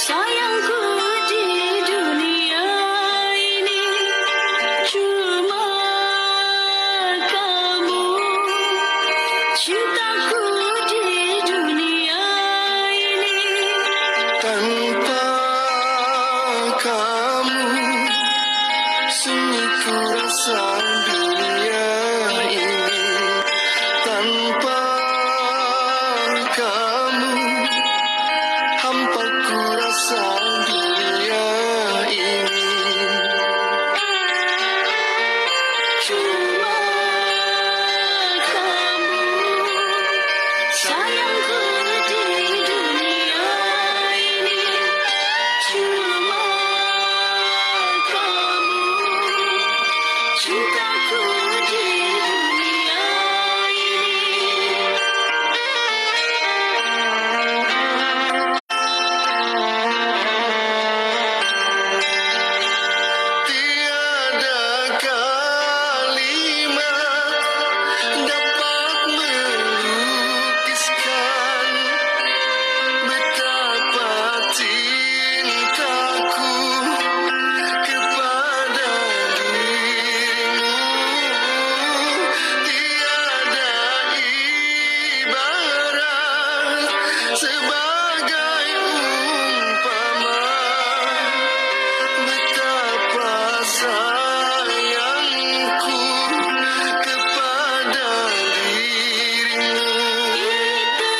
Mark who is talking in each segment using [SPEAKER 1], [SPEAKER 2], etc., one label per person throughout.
[SPEAKER 1] Sayangku di dunia ini cuma kamu, cintaku di dunia ini.
[SPEAKER 2] Tanpa kamu sunyiku rasa dunia ini. Tanpa kamu hampaku rasa dunia ini.
[SPEAKER 1] Cuma kamu, sayangku di dunia ini. Cuma kamu, cintaku di dunia ini.
[SPEAKER 2] Tiada kalimat dapat melukiskan betapa cintaku kepada dirimu. Tiada ibarat sebagai umpama betapa sayangku kepada dirimu.
[SPEAKER 1] Itu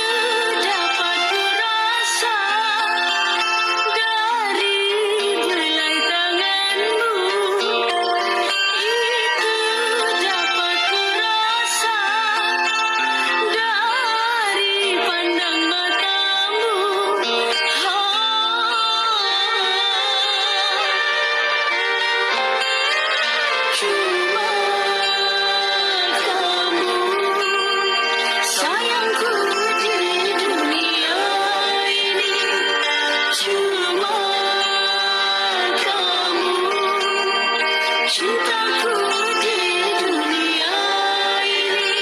[SPEAKER 1] dapat kurasa dari belai tanganmu. Itu dapat kurasa dari pandang matamu. Cuma kamu, sayangku di dunia ini. Cuma kamu, cintaku di dunia ini.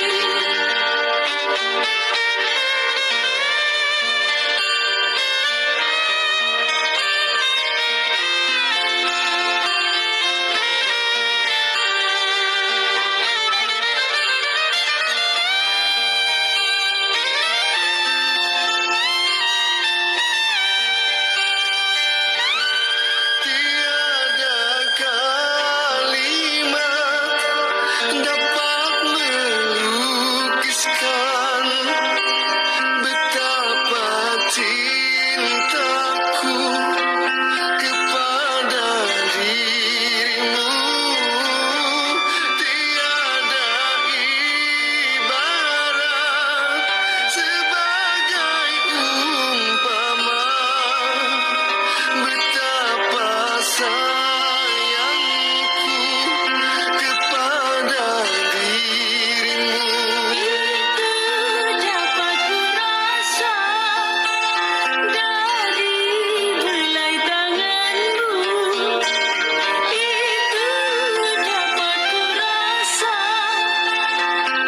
[SPEAKER 2] Tiada kalimat dapat melukiskan betapa cintaku kepada dirimu. Tiada ibarat sebagai umpama betapa sayangku kepada dirimu.
[SPEAKER 1] Itu dapat kurasa dari belai tanganmu. Itu dapat kurasa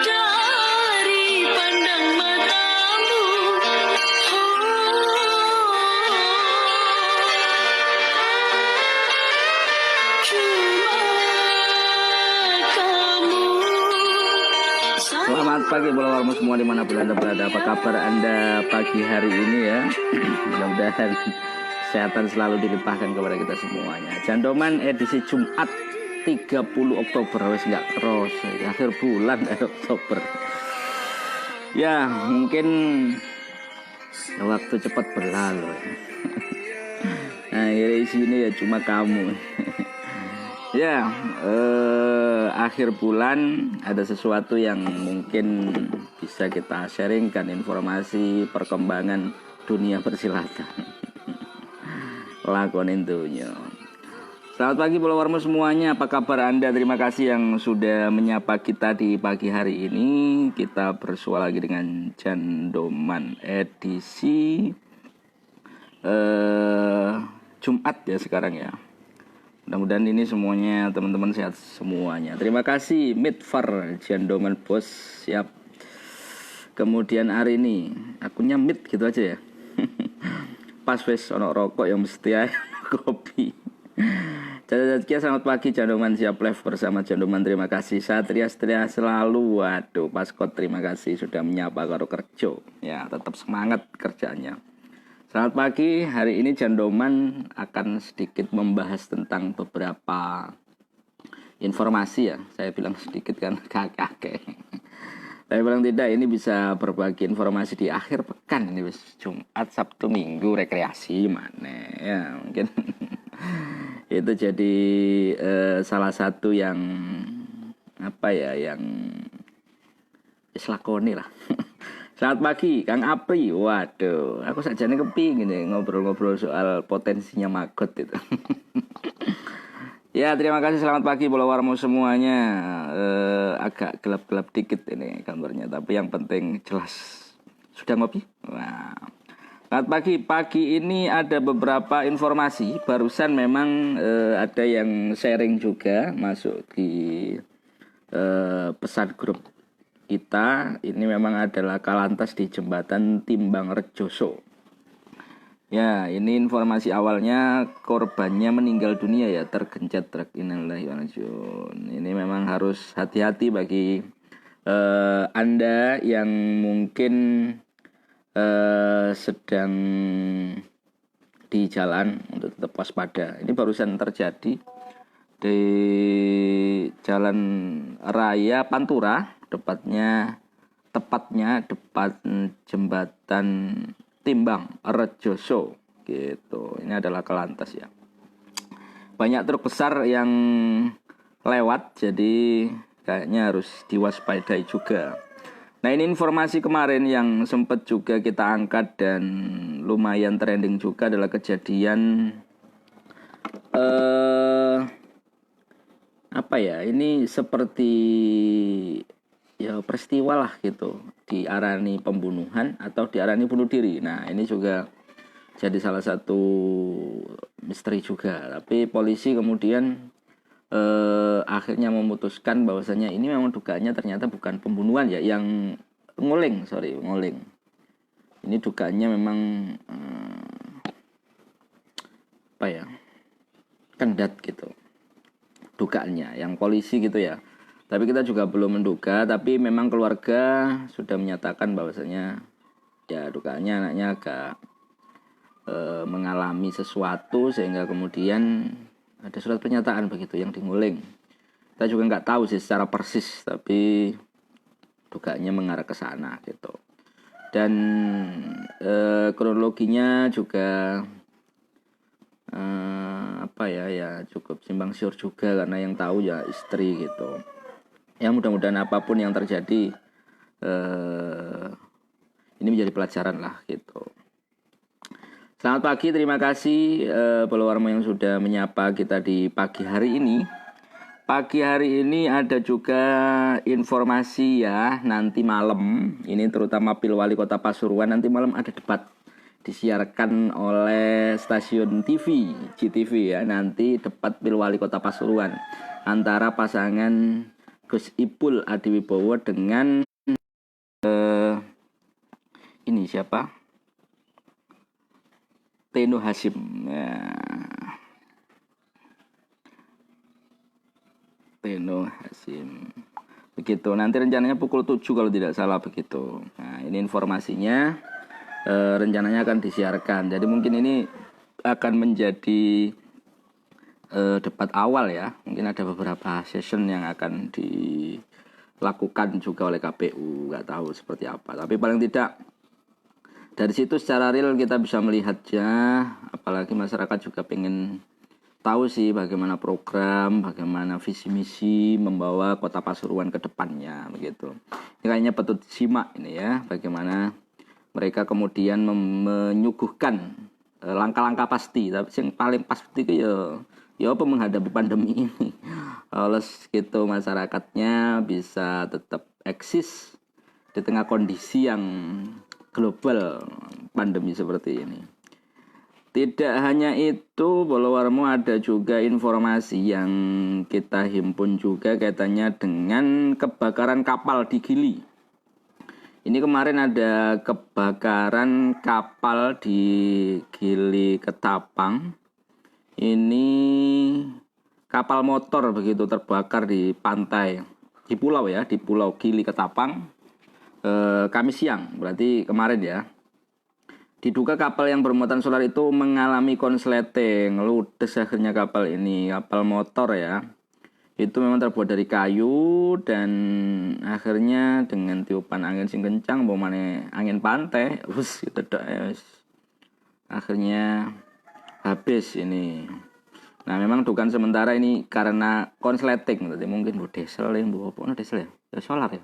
[SPEAKER 1] dari pandang matamu. Cuma kamu.
[SPEAKER 3] Selamat pagi followermu semua dimanapun Anda berada. Apa kabar Anda pagi hari ini ya? Mudah-mudahan kesehatan selalu dilimpahkan kepada kita semuanya. Jandoman edisi Jumat 30 Oktober. Wes nggak kerasa akhir bulan Oktober. Ya mungkin waktu cepat berlalu. Nah di sini ya cuma kamu. Ya, akhir bulan ada sesuatu yang mungkin bisa kita sharingkan, informasi perkembangan dunia persilatan. Lakonin dunia. Selamat pagi followermu semuanya, apa kabar Anda? Terima kasih yang sudah menyapa kita di pagi hari ini. Kita bersua lagi dengan Jandoman edisi Jumat ya sekarang ya. Mudah-mudahan ini semuanya teman-teman sehat semuanya. Terima kasih Midfar Jandoman Bos, siap. Kemudian hari ini akunnya Mid gitu aja ya. pas wis ono rokok yang mesti ae kopi. Caca selamat pagi Jandoman, siap live bersama Jandoman, terima kasih. Satria selalu, waduh Paskot terima kasih sudah menyapa karo kerja. Ya tetap semangat kerjanya. Selamat pagi, hari ini Jandoman akan sedikit membahas tentang beberapa informasi ya. Saya bilang sedikit kan kakek. Tapi paling tidak ini bisa berbagi informasi di akhir pekan ini wis Jumat, Sabtu, Minggu rekreasi mana ya mungkin itu jadi salah satu yang apa ya yang islakoni lah. Selamat pagi Kang Apri, waduh aku sajane kepingin nih ngobrol-ngobrol soal potensinya maggot itu. Ya terima kasih, selamat pagi Pulau Warmo semuanya. Agak gelap-gelap dikit ini gambarnya, tapi yang penting jelas. Sudah ngopi? Wah. Selamat pagi ini ada beberapa informasi. Barusan memang ada yang sharing juga masuk di pesan grup kita. Ini memang adalah kalantas di jembatan Timbang Rejoso. Ya, ini informasi awalnya korbannya meninggal dunia ya, tergencet truk. Ini memang harus hati-hati bagi Anda yang mungkin sedang di jalan untuk tetap waspada. Ini barusan terjadi di Jalan Raya Pantura, tepatnya depan jembatan Timbang Rejoso gitu. Ini adalah kelantas ya. Banyak truk besar yang lewat, jadi kayaknya harus diwaspadai juga. Nah ini informasi kemarin yang sempat juga kita angkat dan lumayan trending juga adalah kejadian apa ya, ini seperti ya peristiwa lah gitu, diarani pembunuhan atau diarani bunuh diri. Nah ini juga jadi salah satu misteri juga, tapi polisi kemudian akhirnya memutuskan bahwasanya ini memang dugaannya ternyata bukan pembunuhan ya, yang nguling. Ini dugaannya memang apa ya, kendat gitu dugaannya, yang polisi gitu ya. Tapi kita juga belum menduga, tapi memang keluarga sudah menyatakan bahwasanya ya dugaannya anaknya agak mengalami sesuatu sehingga kemudian ada surat pernyataan begitu yang dinguling. Kita juga nggak tahu sih secara persis, tapi dugaannya mengarah ke sana gitu. Dan kronologinya juga apa ya cukup simpang siur juga, karena yang tahu ya istri gitu. Ya mudah-mudahan apapun yang terjadi ini menjadi pelajaran lah gitu. Selamat pagi, terima kasih Pulau Warmo yang sudah menyapa kita di pagi hari ini. Pagi hari ini ada juga informasi ya, nanti malam ini terutama Pil Wali Kota Pasuruan, nanti malam ada debat disiarkan oleh stasiun TV GTV ya, nanti debat Pil Wali Kota Pasuruan antara pasangan Gus Ipul Adiwibowo dengan ini siapa? Teno Hasim ya. Teno Hasim begitu, nanti rencananya pukul 7 kalau tidak salah begitu. Nah ini informasinya, rencananya akan disiarkan, jadi mungkin ini akan menjadi debat awal ya. Mungkin ada beberapa session yang akan dilakukan juga oleh KPU, nggak tahu seperti apa, tapi paling tidak dari situ secara real kita bisa melihatnya. Apalagi masyarakat juga pengen tahu sih bagaimana program, bagaimana visi misi membawa Kota Pasuruan ke depannya begitu. Ini kayaknya patut disimak ini ya, bagaimana mereka kemudian menyuguhkan langkah-langkah pasti, tapi yang paling pasti itu ya apa menghadapi pandemi ini. Oleh gitu masyarakatnya bisa tetap eksis di tengah kondisi yang global pandemi seperti ini. Tidak hanya itu, Pulau Warmo ada juga informasi yang kita himpun juga kaitannya dengan kebakaran kapal di Gili. Ini kemarin ada kebakaran kapal di Gili Ketapang. Ini kapal motor begitu terbakar di pantai, di pulau ya, di Pulau Gili Ketapang, Kamis siang, berarti kemarin ya. Diduga kapal yang bermuatan solar itu mengalami konsleting, ludes akhirnya kapal ini, kapal motor ya. Itu memang terbuat dari kayu dan akhirnya dengan tiupan angin sing kencang, bagaimana angin pantai, itu akhirnya habis ini. Nah memang dugaan sementara ini karena konsleting, berarti mungkin diesel yang diesel ya solar ya.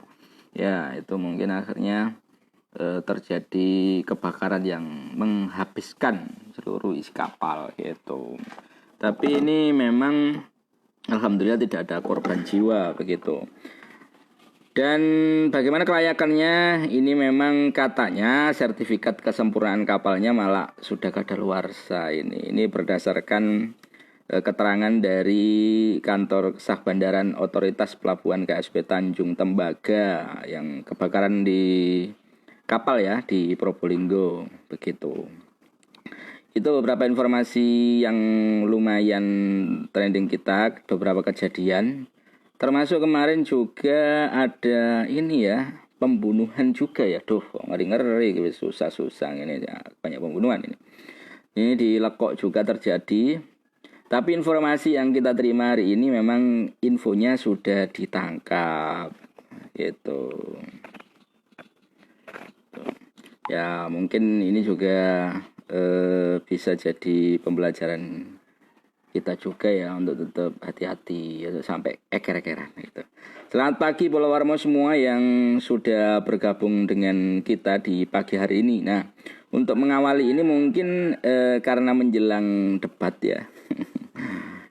[SPEAKER 3] Ya itu mungkin akhirnya terjadi kebakaran yang menghabiskan seluruh isi kapal gitu. Tapi ini memang alhamdulillah tidak ada korban jiwa begitu. Dan bagaimana kelayakannya? Ini memang katanya sertifikat kesempurnaan kapalnya malah sudah kadaluarsa ini. Ini berdasarkan keterangan dari kantor sah bandaran otoritas pelabuhan KSP Tanjung Tembaga yang kebakaran di kapal ya di Probolinggo begitu. Itu beberapa informasi yang lumayan trending kita, beberapa kejadian. Termasuk kemarin juga ada ini ya, pembunuhan juga ya. Duh, ngeri-ngeri susah-susah ini ya, banyak pembunuhan ini. Ini di Lekok juga terjadi. Tapi informasi yang kita terima hari ini memang infonya sudah ditangkap gitu. Ya mungkin ini juga bisa jadi pembelajaran kita juga ya untuk tetap hati-hati ya, sampai eker-ekeran gitu. Selamat pagi Polowarmo semua yang sudah bergabung dengan kita di pagi hari ini. Nah untuk mengawali ini mungkin karena menjelang debat ya.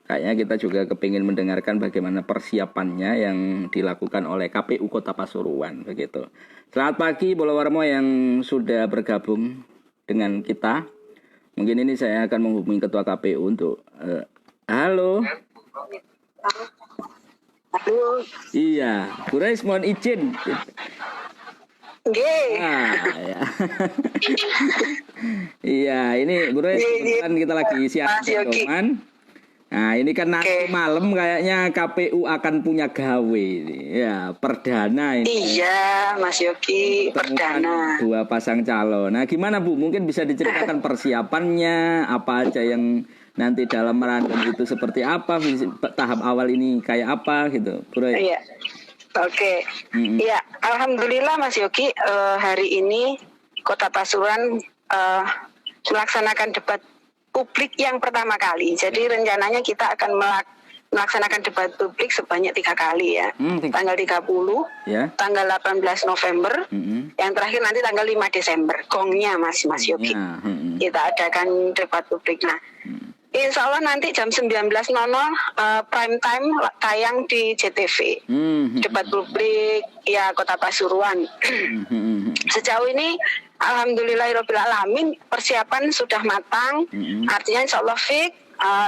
[SPEAKER 3] Kayaknya kita juga kepingin mendengarkan bagaimana persiapannya yang dilakukan oleh KPU Kota Pasuruan begitu. Selamat pagi Polowarmo yang sudah bergabung dengan kita. Mungkin ini saya akan menghubungi Ketua KPU untuk halo.
[SPEAKER 4] Halo.
[SPEAKER 3] Iya, Bu Rais mohon izin.
[SPEAKER 4] Nggih.
[SPEAKER 3] Ya. Iya, ini Bu Rais kebetulan kita lagi siap teman. Nah, ini kan nanti malam kayaknya KPU akan punya gawe ini. Ya, perdana ini.
[SPEAKER 4] Iya, Mas Yogi, perdana.
[SPEAKER 3] Dua pasang calon. Nah, gimana Bu? Mungkin bisa diceritakan persiapannya, apa aja yang nanti dalam merangkum itu seperti apa, tahap awal ini kayak apa gitu, Bro.
[SPEAKER 4] Iya. Oke. Iya, alhamdulillah Mas Yogi, hari ini Kota Pasuruan melaksanakan debat publik yang pertama kali. Jadi rencananya kita akan melaksanakan debat publik sebanyak 3 kali ya. Tanggal 30, tanggal 18 November, yang terakhir nanti tanggal 5 Desember. Gongnya Mas Yogi. Kita adakan debat publik. Nah, insya Allah nanti jam 19.00 prime time tayang di JTV. Debat publik ya Kota Pasuruan. Sejauh ini alhamdulillahirobbilalamin persiapan sudah matang. Artinya insya Allah fix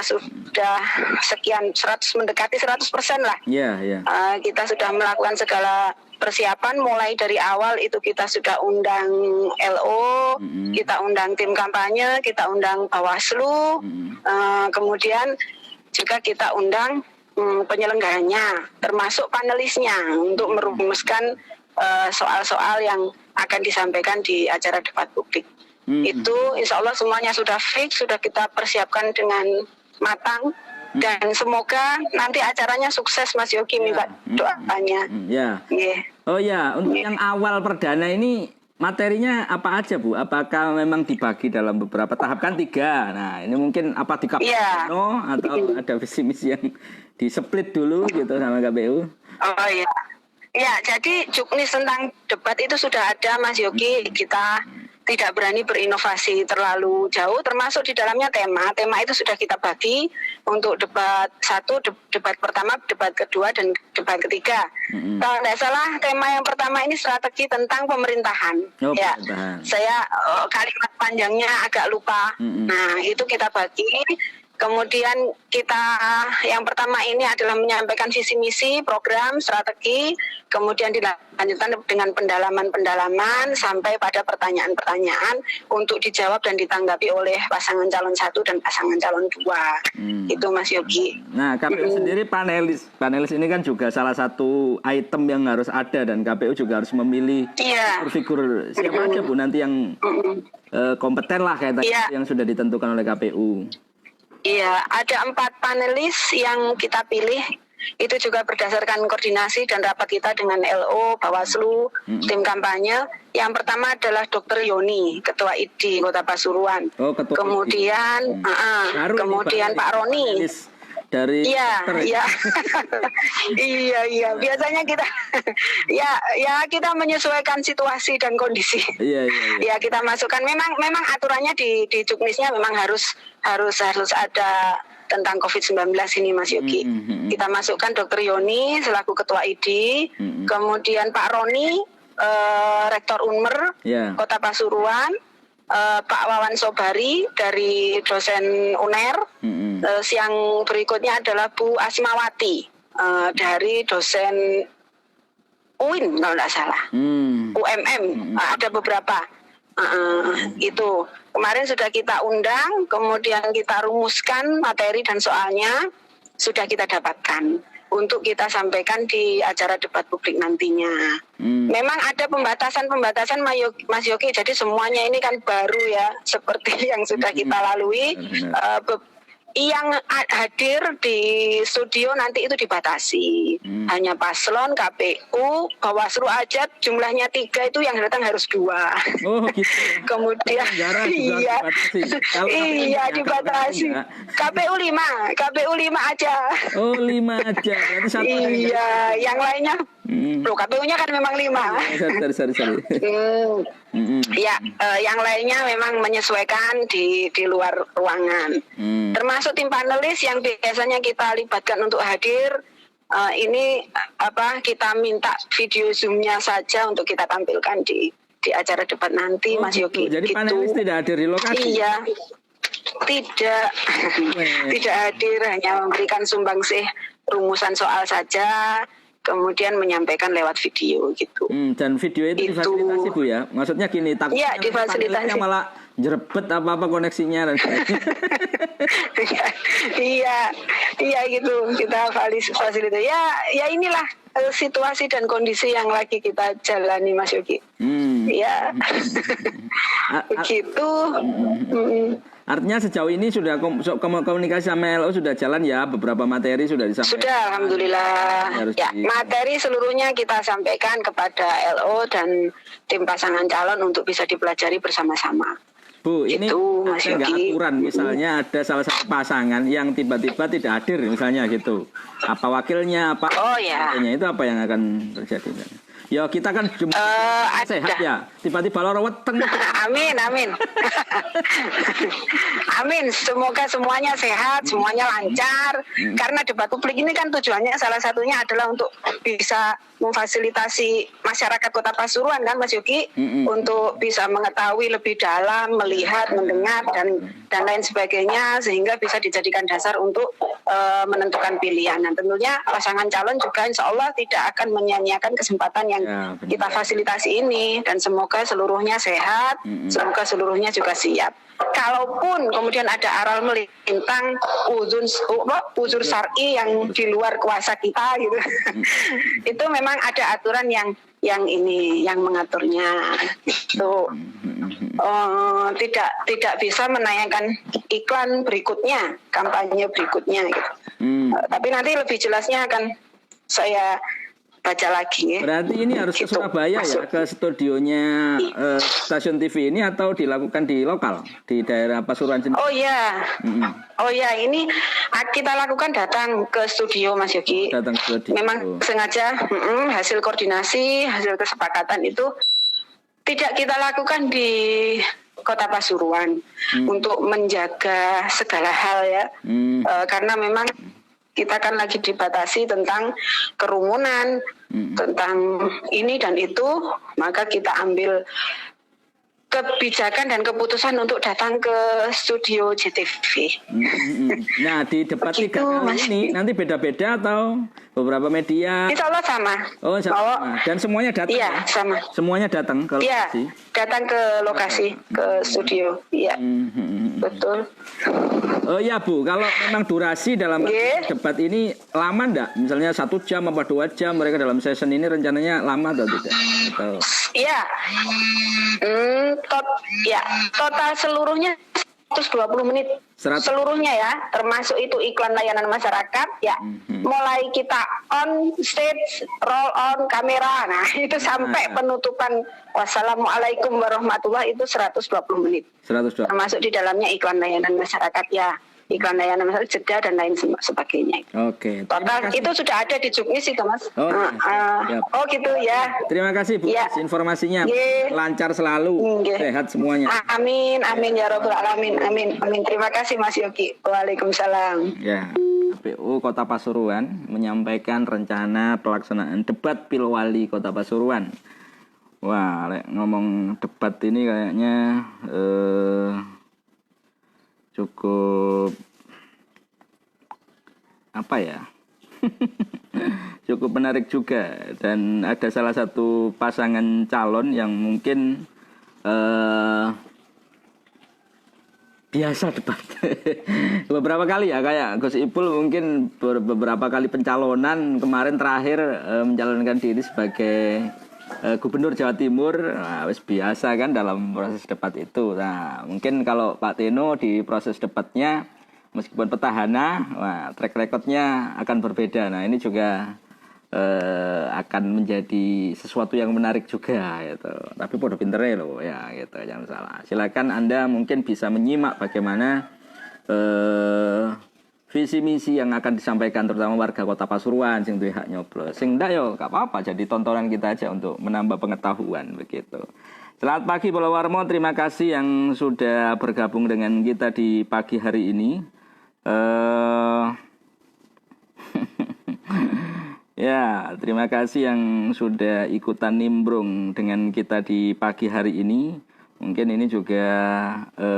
[SPEAKER 4] sudah sekian mendekati 100% lah. Kita sudah melakukan segala persiapan mulai dari awal itu kita sudah undang LO, kita undang tim kampanye, kita undang Bawaslu, kemudian juga kita undang penyelenggaranya, termasuk panelisnya untuk merumuskan soal-soal yang akan disampaikan di acara debat publik. Itu insya Allah semuanya sudah fix, sudah kita persiapkan dengan matang. Dan semoga nanti acaranya sukses Mas Yogi, minta doanya. Oh ya, untuk yang awal perdana ini materinya apa aja Bu? Apakah memang dibagi dalam beberapa tahap, kan 3? Nah ini mungkin apa di KPU atau ada visi misi yang di-split dulu gitu sama KPU? Oh iya. Ya, jadi juknis tentang debat itu sudah ada Mas Yogi. Kita tidak berani berinovasi terlalu jauh, termasuk di dalamnya tema. Tema itu sudah kita bagi untuk debat 1, debat pertama, debat kedua, dan debat ketiga. Kalau tidak salah, tema yang pertama ini strategi tentang pemerintahan. Saya kalimat panjangnya agak lupa. Nah, itu kita bagi. Kemudian kita yang pertama ini adalah menyampaikan visi misi, program, strategi, kemudian dilanjutkan dengan pendalaman-pendalaman sampai pada pertanyaan-pertanyaan untuk dijawab dan ditanggapi oleh pasangan calon 1 dan pasangan calon 2. Itu Mas Yogi.
[SPEAKER 3] Nah, KPU sendiri panelis ini kan juga salah satu item yang harus ada, dan KPU juga harus memilih figur siapa aja Bu nanti yang kompeten lah kayak tadi yang sudah ditentukan oleh KPU.
[SPEAKER 4] Iya, ada 4 panelis yang kita pilih. Itu juga berdasarkan koordinasi dan rapat kita dengan LO, Bawaslu, tim kampanye. Yang pertama adalah Dr. Yoni, Ketua ID Kota Pasuruan. Kemudian, kemudian Pak Roni.
[SPEAKER 3] Dari
[SPEAKER 4] iya. Iya. Biasanya kita kita menyesuaikan situasi dan kondisi.
[SPEAKER 3] Iya.
[SPEAKER 4] Ya, kita masukkan. Memang aturannya di Juknisnya memang harus ada tentang COVID-19 ini Mas Yogi. Kita masukkan Dr. Yoni selaku Ketua ID, kemudian Pak Roni, Rektor Unmer Kota Pasuruan, Pak Wawan Sobari dari dosen UNER. Yang berikutnya adalah Bu Asmawati dari dosen UIN kalau tidak salah, UMM. Ada beberapa. Itu kemarin sudah kita undang, kemudian kita rumuskan materi dan soalnya sudah kita dapatkan untuk kita sampaikan di acara debat publik nantinya. Memang ada pembatasan Mas Yogi, jadi semuanya ini kan baru ya, seperti yang sudah kita lalui. Yang hadir di studio nanti itu dibatasi. Hanya paslon, KPU, Bawaslu aja jumlahnya 3, itu yang datang harus 2.
[SPEAKER 3] Oh gitu.
[SPEAKER 4] Kemudian dibatasi. KPU 5 aja. Oh 5 aja. Berarti 1 iya, yang lainnya. Loh, KPU-nya kan memang 5.
[SPEAKER 3] Sorry.
[SPEAKER 4] Yang lainnya memang menyesuaikan di luar ruangan. Termasuk tim panelis yang biasanya kita libatkan untuk hadir. Ini kita minta video Zoom-nya saja untuk kita tampilkan di acara debat nanti, Mas Yogi.
[SPEAKER 3] Jadi panelis tidak hadir di lokasi?
[SPEAKER 4] Iya, tidak hadir, hanya memberikan sumbangsih rumusan soal saja, kemudian menyampaikan lewat video gitu.
[SPEAKER 3] Dan video itu difasilitasi Bu ya? Maksudnya gini, takutnya
[SPEAKER 4] difasilitasi
[SPEAKER 3] malah jerebet apa-apa koneksinya.
[SPEAKER 4] Iya gitu, kita fasilitasi. Ya inilah situasi dan kondisi yang lagi kita jalani Mas Yogi. Ya. Begitu.
[SPEAKER 3] Artinya sejauh ini sudah komunikasi sama LO sudah jalan ya, beberapa materi sudah disampaikan.
[SPEAKER 4] Sudah, alhamdulillah. Ya, materi seluruhnya kita sampaikan kepada LO dan tim pasangan calon untuk bisa dipelajari bersama-sama.
[SPEAKER 3] Bu, ini
[SPEAKER 4] ada
[SPEAKER 3] nggak aturan, misalnya ada salah satu pasangan yang tiba-tiba tidak hadir, misalnya gitu. Apa wakilnya, apa? Itu apa yang akan terjadi? Ya kita kan sehat ya. Tiba-tiba loro weteng.
[SPEAKER 4] Amin. Amin. Semoga semuanya sehat, semuanya lancar. Karena debat publik ini kan tujuannya salah satunya adalah untuk bisa memfasilitasi masyarakat Kota Pasuruan kan Mas Yogi, untuk bisa mengetahui lebih dalam, melihat, mendengar dan lain sebagainya, sehingga bisa dijadikan dasar untuk menentukan pilihan. Dan tentunya pasangan calon juga insya Allah tidak akan menyia-nyiakan kesempatan yang kita fasilitasi ini, dan semoga seluruhnya sehat, semoga seluruhnya juga siap. Kalaupun kemudian ada aral melintang uzur syar'i yang di luar kuasa kita gitu, itu memang ada aturan yang mengaturnya. Itu tidak bisa menayangkan iklan berikutnya, kampanye berikutnya gitu. Tapi nanti lebih jelasnya akan saya baca lagi ya.
[SPEAKER 3] Berarti ini harus ke Surabaya ya, ke studionya stasiun TV ini, atau dilakukan di lokal di daerah Pasuruan sendiri? Oh ya, ini kita lakukan datang ke studio Mas Yogi. Datang ke studio.
[SPEAKER 4] Memang sengaja hasil koordinasi, hasil kesepakatan itu tidak kita lakukan di Kota Pasuruan untuk menjaga segala hal ya. Karena memang kita kan lagi dibatasi tentang kerumunan, tentang ini dan itu, maka kita ambil kebijakan dan keputusan untuk datang ke studio JTV.
[SPEAKER 3] Nah, di debat
[SPEAKER 4] Begitu,
[SPEAKER 3] 3 kali
[SPEAKER 4] Mas.
[SPEAKER 3] ini nanti beda-beda atau beberapa media?
[SPEAKER 4] Insya Allah sama.
[SPEAKER 3] Oh, sama. Dan semuanya datang.
[SPEAKER 4] Iya,
[SPEAKER 3] ya?
[SPEAKER 4] sama.
[SPEAKER 3] Semuanya datang ke
[SPEAKER 4] Iya,
[SPEAKER 3] lokasi.
[SPEAKER 4] datang ke lokasi, ke studio. Iya, betul.
[SPEAKER 3] Oh iya Bu, kalau memang durasi dalam
[SPEAKER 4] Nggih.
[SPEAKER 3] debat ini lama enggak? Misalnya 1 jam apa 2 jam mereka dalam session ini rencananya lama atau tidak? Atau...
[SPEAKER 4] Iya, ya total seluruhnya 120 menit.
[SPEAKER 3] 100.
[SPEAKER 4] Seluruhnya ya, termasuk itu iklan layanan masyarakat ya. Mulai kita on stage, roll on kamera, nah itu sampai penutupan wassalamualaikum warahmatullahi itu 120 menit.
[SPEAKER 3] 120.
[SPEAKER 4] Termasuk di dalamnya iklan layanan masyarakat ya. Iklan layanan masyarakat, jeda dan lain sebagainya.
[SPEAKER 3] Oke.
[SPEAKER 4] Total itu sudah ada di Juknis itu Mas.
[SPEAKER 3] Oh, siap.
[SPEAKER 4] Oh gitu ya.
[SPEAKER 3] Terima kasih Bu
[SPEAKER 4] Ya.
[SPEAKER 3] atas informasinya.
[SPEAKER 4] Nggih.
[SPEAKER 3] Lancar selalu,
[SPEAKER 4] Nggih.
[SPEAKER 3] sehat semuanya.
[SPEAKER 4] Amin, amin ya robbal alamin, amin, amin. Terima kasih Mas Yogi. Waalaikumsalam.
[SPEAKER 3] Ya, KPU Kota Pasuruan menyampaikan rencana pelaksanaan debat Pilwali Kota Pasuruan. Wah, ngomong debat ini kayaknya cukup apa ya? Cukup menarik juga, dan ada salah satu pasangan calon yang mungkin biasa debat. Beberapa kali ya, kayak Gus Ipul mungkin beberapa kali pencalonan, kemarin terakhir mencalonkan diri sebagai Gubernur Jawa Timur. Nah, wis biasa kan dalam proses debat itu. Nah, mungkin kalau Pak Teno di proses debatnya meskipun petahana, wah, track recordnya akan berbeda. Nah, ini juga akan menjadi sesuatu yang menarik juga gitu. Tapi podo pintere loh ya gitu, jangan salah. Silakan Anda mungkin bisa menyimak bagaimana visi misi yang akan disampaikan terutama warga Kota Pasuruan sing duwe hak nyoblos. Sing ndak yo gak apa-apa, jadi tontonan kita aja untuk menambah pengetahuan begitu. Selamat pagi Pulau Warmo, terima kasih yang sudah bergabung dengan kita di pagi hari ini. Ya, terima kasih yang sudah ikutan nimbrung dengan kita di pagi hari ini. Mungkin ini juga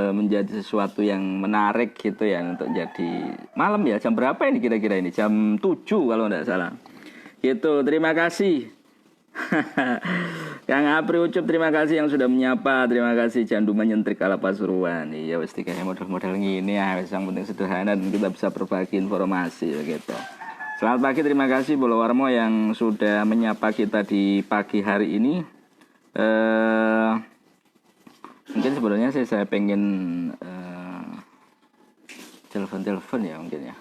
[SPEAKER 3] menjadi sesuatu yang menarik gitu ya untuk jadi malam ya. Jam berapa ini kira-kira ini? Jam 7 kalau tidak salah. Gitu, terima kasih. Kang Apri Ucup, terima kasih yang sudah menyapa. Terima kasih Jandu Menyentrik ala Pasuruan. Iya, wis kayak model-model gini ya, wis yang penting sederhana dan kita bisa berbagi informasi begitu. Selamat pagi, terima kasih Pulau Warmo yang sudah menyapa kita di pagi hari ini. Mungkin sebenarnya saya pengen telepon ya mungkin ya.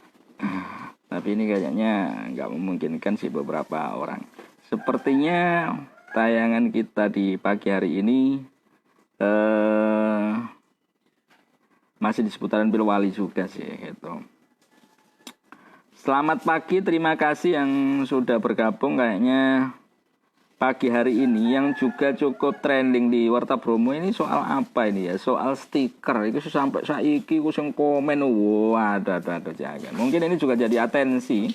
[SPEAKER 3] Tapi ini kayaknya nggak memungkinkan sih beberapa orang. Sepertinya tayangan kita di pagi hari ini masih di seputaran Pilwali juga sih gitu. Selamat pagi, terima kasih yang sudah bergabung. Kayaknya pagi hari ini yang juga cukup trending di Warta Bromo ini soal apa ini ya? Soal stiker. Itu sampai saiki ku sing komen, ada jangan. Mungkin ini juga jadi atensi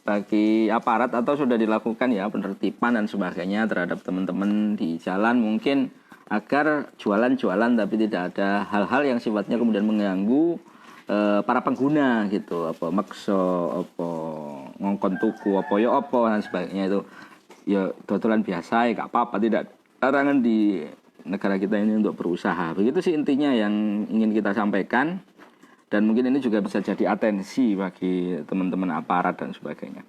[SPEAKER 3] bagi aparat atau sudah dilakukan ya penertiban dan sebagainya terhadap teman-teman di jalan, mungkin agar jualan-jualan tapi tidak ada hal-hal yang sifatnya kemudian mengganggu para pengguna gitu, apa makso, apa ngongkon tuku, apa ya apa dan sebagainya itu. Ya dodolan biasa ya gak apa-apa, tidak larangan di negara kita ini untuk berusaha. Begitu sih intinya yang ingin kita sampaikan, dan mungkin ini juga bisa jadi atensi bagi teman-teman aparat dan sebagainya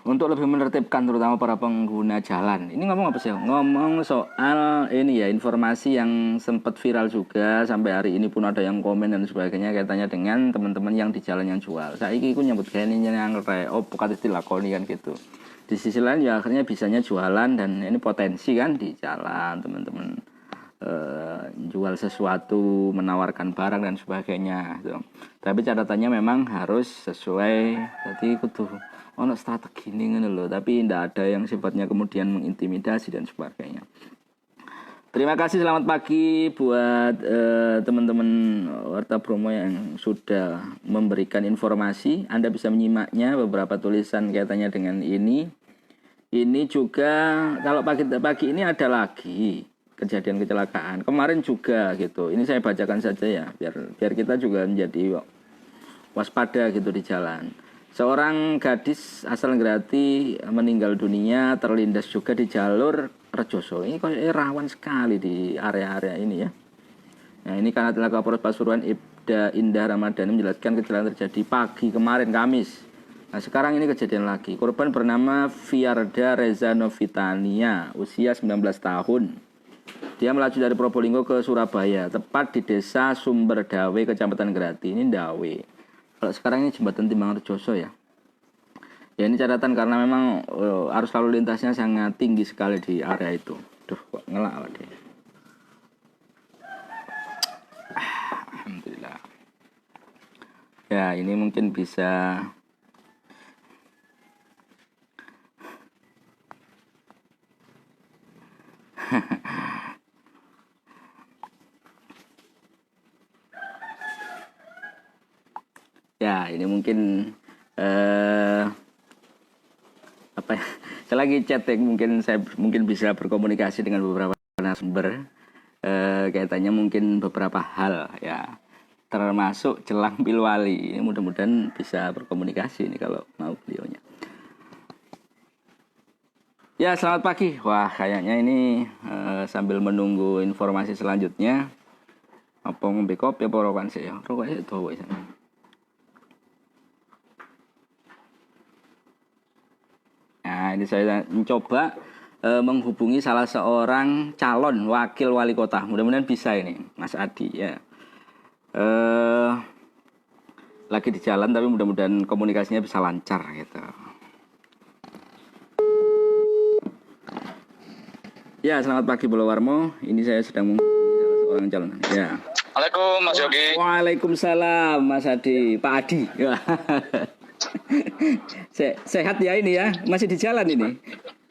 [SPEAKER 3] untuk lebih menertibkan terutama para pengguna jalan. Ini ngomong apa sih? Ngomong soal ini ya, informasi yang sempat viral juga sampai hari ini pun ada yang komen dan sebagainya kaitannya dengan teman-teman yang di jalan yang jual. Saiki iku nyambut gawe yang opo kate dilakoni kan gitu. Di sisi lain ya akhirnya bisanya jualan, dan ini potensi kan di jalan teman-teman jual sesuatu, menawarkan barang dan sebagainya gitu. Tapi catatannya memang harus sesuai, jadi kudu ono strategi ini ngono lho, tapi tidak ada yang sifatnya kemudian mengintimidasi dan sebagainya. Terima kasih, selamat pagi buat teman-teman Warta Bromo yang sudah memberikan informasi. Anda bisa menyimaknya beberapa tulisan kaitannya dengan ini. Ini juga kalau pagi ini ada lagi kejadian kecelakaan. Kemarin juga gitu. Ini saya bacakan saja ya, biar kita juga menjadi waspada gitu di jalan. Seorang gadis asal Grati meninggal dunia terlindas juga di jalur Rejoso. Ini kok rawan sekali di area-area ini ya. Nah, ini karena Kapolres Pasuruan Ibda Indah Ramadhani menjelaskan kecelakaan terjadi pagi kemarin Kamis. Nah, sekarang ini kejadian lagi. Korban bernama Fiarda Reza Novitania, usia 19 tahun. Dia melaju dari Probolinggo ke Surabaya, tepat di desa Sumberdawe, Kecamatan Grati. Ini Dawe. Kalau sekarang ini jembatan Timbangan Rejoso ya. Ya ini catatan karena memang arus lalu lintasnya sangat tinggi sekali di area itu. Duh, kok ngelak deh. Alhamdulillah. Ya ini mungkin bisa ya, ini mungkin apa ya? Saya lagi chatting, saya mungkin bisa berkomunikasi dengan beberapa narasumber kaitannya mungkin beberapa hal ya, termasuk jelang Pilwali. Ini mudah-mudahan bisa berkomunikasi ini kalau mau beliaunya. Ya, selamat pagi. Wah, kayaknya ini sambil menunggu informasi selanjutnya. Apa ngombe kopi apa rokokan sih ya? Rokok itu sana. Nah, ini saya mencoba menghubungi salah seorang calon wakil wali kota. Mudah-mudahan bisa ini, Mas Adi ya. Lagi di jalan tapi mudah-mudahan komunikasinya bisa lancar gitu. Ya, selamat pagi Bolo Warmo. Ini saya sedang menghubungi salah seorang calon. Ya.
[SPEAKER 5] Assalamualaikum Mas Yogi.
[SPEAKER 3] Waalaikumsalam Mas Adi, Pak Adi. Sehat ya ini ya, masih di jalan ini.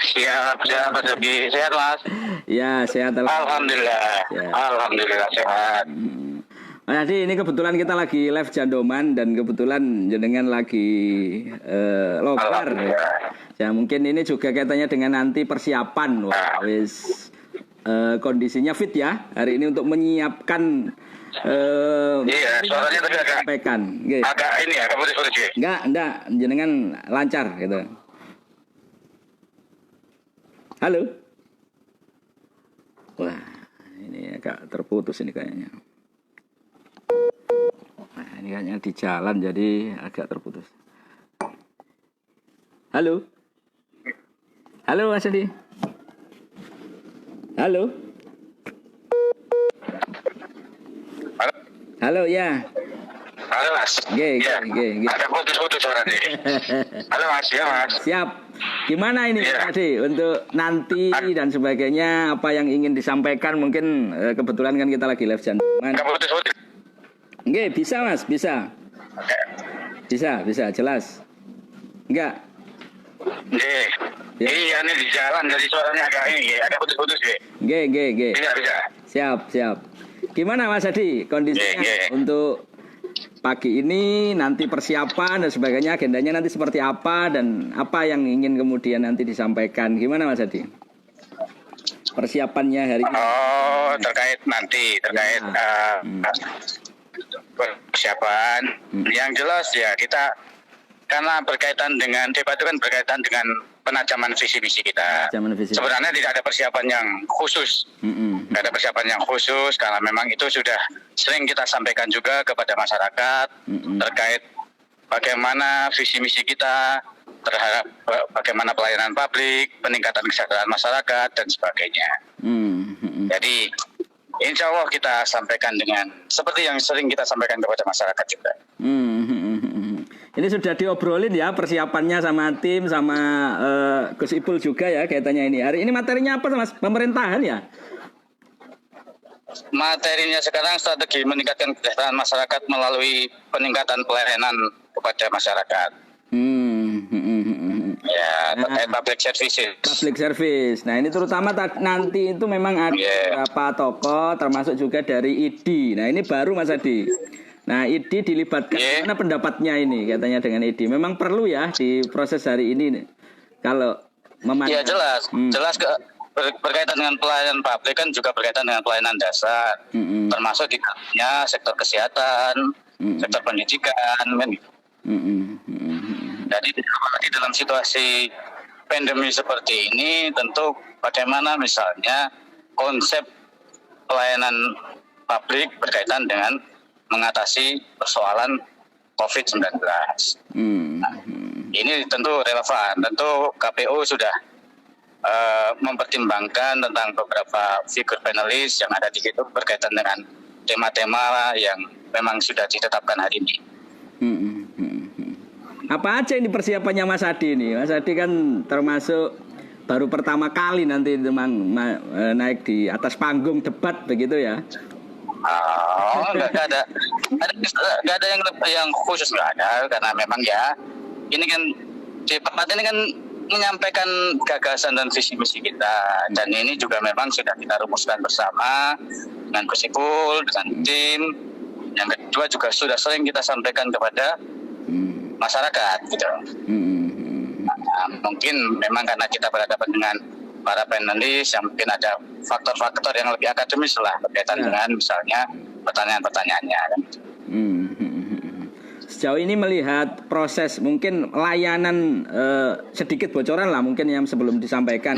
[SPEAKER 5] Siap Mas Yogi. Sehat Mas?
[SPEAKER 3] Ya, sehat.
[SPEAKER 5] Alhamdulillah.
[SPEAKER 3] Ya.
[SPEAKER 5] Alhamdulillah sehat.
[SPEAKER 3] Mas Adi, ini kebetulan kita lagi live Jandoman dan kebetulan jenengan lagi longgar. Ya, mungkin ini juga kaitannya dengan nanti persiapan. Wah, wis kondisinya fit ya hari ini untuk menyiapkan.
[SPEAKER 5] Iya, suaranya tadi agak ini ya, putus-putus.
[SPEAKER 3] Enggak, jenengan lancar gitu. Halo. Wah, ini agak terputus ini kayaknya. Nah, ini kayaknya di jalan jadi agak terputus. Halo. Halo Mas Adi. Halo. Halo ya.
[SPEAKER 5] Halo Mas.
[SPEAKER 3] Ge.
[SPEAKER 5] Ada putus-putus suaranya. Halo Mas, ya Mas.
[SPEAKER 3] Siap. Gimana ini Mas Adi untuk nanti dan sebagainya, apa yang ingin disampaikan? Mungkin kebetulan kan kita lagi live Jandoman.
[SPEAKER 5] Putus-putus.
[SPEAKER 3] Nggih, bisa Mas, bisa. Bisa, jelas. Enggak.
[SPEAKER 5] Nggih.
[SPEAKER 3] Ya.
[SPEAKER 5] Iya, ini di jalan jadi suaranya agak putus-putus ya.
[SPEAKER 3] Nggih.
[SPEAKER 5] Bisa.
[SPEAKER 3] Siap. Gimana Mas Adi kondisinya untuk pagi ini, nanti persiapan dan sebagainya, agendanya nanti seperti apa dan apa yang ingin kemudian nanti disampaikan? Gimana Mas Adi? Persiapannya hari ini.
[SPEAKER 5] Oh, terkait persiapan. Yang jelas ya kita karena berkaitan dengan debat itu kan berkaitan dengan penajaman visi misi kita. Sebenarnya tidak ada persiapan yang khusus. Tidak ada persiapan yang khusus karena memang itu sudah sering kita sampaikan juga kepada masyarakat terkait bagaimana visi misi kita terhadap bagaimana pelayanan publik, peningkatan kesejahteraan masyarakat dan sebagainya. Jadi insya Allah kita sampaikan dengan seperti yang sering kita sampaikan kepada masyarakat juga.
[SPEAKER 3] Ini sudah diobrolin ya persiapannya sama tim, sama Gus Ipul juga ya kaitannya ini. Hari ini materinya apa Mas? Pemerintahan ya?
[SPEAKER 5] Materinya sekarang strategi meningkatkan kesejahteraan masyarakat melalui peningkatan pelayanan kepada masyarakat. Ya, terkait public services. Public
[SPEAKER 3] service. Nah, ini terutama nanti itu memang ada beberapa tokoh, termasuk juga dari ID. Nah, ini baru Mas Adi. Nah, ID dilibatkan. Mana pendapatnya ini katanya dengan ID? Memang perlu ya di proses hari ini. Kalau
[SPEAKER 5] Ya jelas, berkaitan dengan pelayanan publik kan juga berkaitan dengan pelayanan dasar, termasuk di dalamnya sektor kesehatan, sektor pendidikan, kan gitu. Jadi di dalam situasi pandemi seperti ini, tentu bagaimana misalnya konsep pelayanan publik berkaitan dengan mengatasi persoalan COVID-19. Ini tentu relevan. Tentu KPU sudah mempertimbangkan tentang beberapa figur panelis yang ada di situ berkaitan dengan tema-tema yang memang sudah ditetapkan hari ini.
[SPEAKER 3] Apa aja ini persiapannya Mas Adi ini? Mas Adi kan termasuk baru pertama kali nanti memang naik di atas panggung debat begitu ya?
[SPEAKER 5] Nggak ada yang khusus, nggak ada, karena memang ya ini kan debat ini kan menyampaikan gagasan dan visi misi kita, dan ini juga memang sudah kita rumuskan bersama dengan Kusipul, dengan tim. Yang kedua juga sudah sering kita sampaikan kepada masyarakat gitu. Nah, mungkin memang karena kita berhadapan dengan para panelis yang mungkin ada faktor-faktor yang lebih akademis lah berkaitan dengan misalnya pertanyaan-pertanyaannya kan.
[SPEAKER 3] Sejauh ini melihat proses mungkin layanan, sedikit bocoran lah mungkin yang sebelum disampaikan